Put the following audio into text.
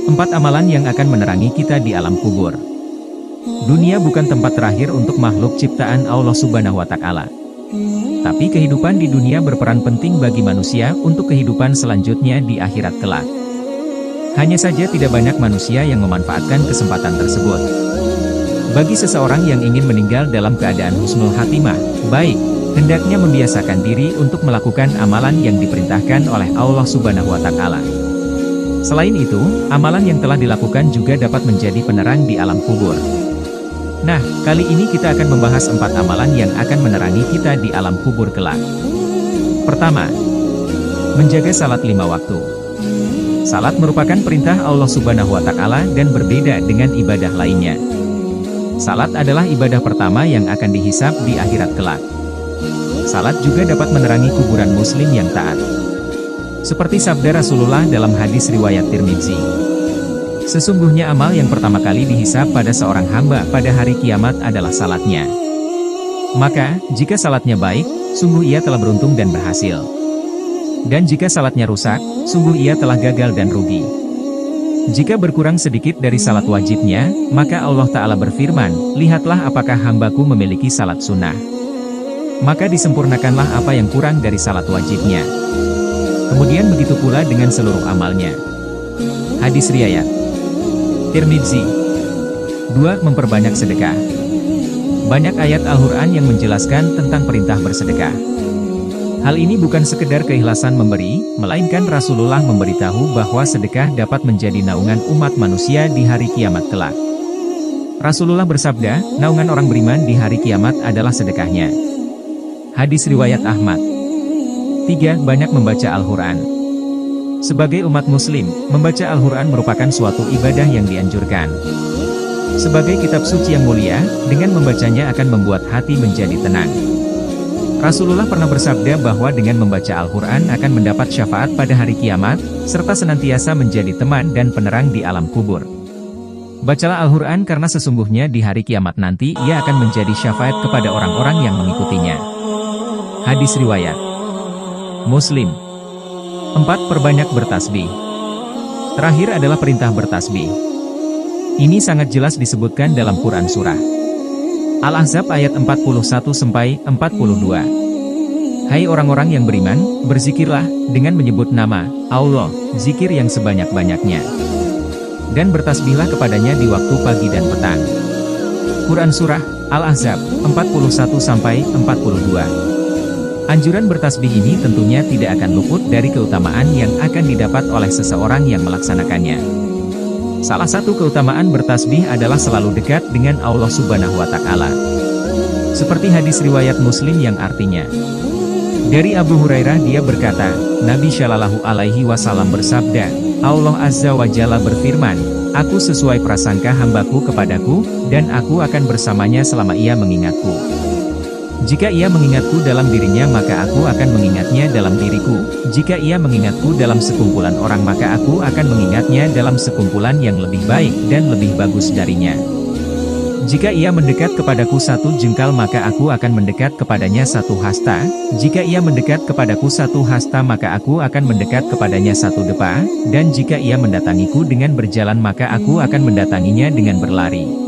4 amalan yang akan menerangi kita di alam kubur. Dunia bukan tempat terakhir untuk makhluk ciptaan Allah Subhanahu wa Ta'ala. Tapi kehidupan di dunia berperan penting bagi manusia untuk kehidupan selanjutnya di akhirat kelak. Hanya saja tidak banyak manusia yang memanfaatkan kesempatan tersebut. Bagi seseorang yang ingin meninggal dalam keadaan husnul khatimah, baik, hendaknya membiasakan diri untuk melakukan amalan yang diperintahkan oleh Allah Subhanahu wa Ta'ala. Selain itu, amalan yang telah dilakukan juga dapat menjadi penerang di alam kubur. Nah, kali ini kita akan membahas 4 amalan yang akan menerangi kita di alam kubur kelak. Pertama, menjaga salat 5 waktu. Salat merupakan perintah Allah Subhanahu wa Ta'ala dan berbeda dengan ibadah lainnya. Salat adalah ibadah pertama yang akan dihisab di akhirat kelak. Salat juga dapat menerangi kuburan muslim yang taat. Seperti sabda Rasulullah dalam hadis riwayat Tirmidzi. Sesungguhnya amal yang pertama kali dihisab pada seorang hamba pada hari kiamat adalah salatnya. Maka, jika salatnya baik, sungguh ia telah beruntung dan berhasil. Dan jika salatnya rusak, sungguh ia telah gagal dan rugi. Jika berkurang sedikit dari salat wajibnya, maka Allah Ta'ala berfirman, lihatlah apakah hambaku memiliki salat sunnah. Maka disempurnakanlah apa yang kurang dari salat wajibnya. Kemudian begitu pula dengan seluruh amalnya. Hadis riwayat Tirmidzi. 2. Memperbanyak sedekah. Banyak ayat Al-Quran yang menjelaskan tentang perintah bersedekah. Hal ini bukan sekedar keikhlasan memberi, melainkan Rasulullah memberitahu bahwa sedekah dapat menjadi naungan umat manusia di hari kiamat kelak. Rasulullah bersabda, naungan orang beriman di hari kiamat adalah sedekahnya. Hadis riwayat Ahmad. 3. Banyak membaca Al-Quran. Sebagai umat muslim, membaca Al-Quran merupakan suatu ibadah yang dianjurkan. Sebagai kitab suci yang mulia, dengan membacanya akan membuat hati menjadi tenang. Rasulullah pernah bersabda bahwa dengan membaca Al-Quran akan mendapat syafaat pada hari kiamat, serta senantiasa menjadi teman dan penerang di alam kubur. Bacalah Al-Quran karena sesungguhnya di hari kiamat nanti ia akan menjadi syafaat kepada orang-orang yang mengikutinya. Hadis riwayat Muslim. 4. Perbanyak bertasbih. Terakhir adalah perintah bertasbih. Ini sangat jelas disebutkan dalam Quran Surah Al-Ahzab ayat 41-42. Hai orang-orang yang beriman, berzikirlah dengan menyebut nama Allah, zikir yang sebanyak-banyaknya. Dan bertasbihlah kepadanya di waktu pagi dan petang. Quran Surah Al-Ahzab 41-42. Anjuran bertasbih ini tentunya tidak akan luput dari keutamaan yang akan didapat oleh seseorang yang melaksanakannya. Salah satu keutamaan bertasbih adalah selalu dekat dengan Allah Subhanahu wa Ta'ala. Seperti hadis riwayat Muslim yang artinya, dari Abu Hurairah dia berkata, Nabi Shallallahu Alaihi Wasallam bersabda, Allah Azza wa Jalla berfirman, aku sesuai prasangka hambaku kepadaku, dan aku akan bersamanya selama ia mengingatku. Jika ia mengingatku dalam dirinya maka aku akan mengingatnya dalam diriku. Jika ia mengingatku dalam sekumpulan orang maka aku akan mengingatnya dalam sekumpulan yang lebih baik dan lebih bagus darinya. Jika ia mendekat kepadaku 1 jengkal maka aku akan mendekat kepadanya 1 hasta. Jika ia mendekat kepadaku 1 hasta maka aku akan mendekat kepadanya 1 depa. Dan jika ia mendatangiku dengan berjalan maka aku akan mendatanginya dengan berlari.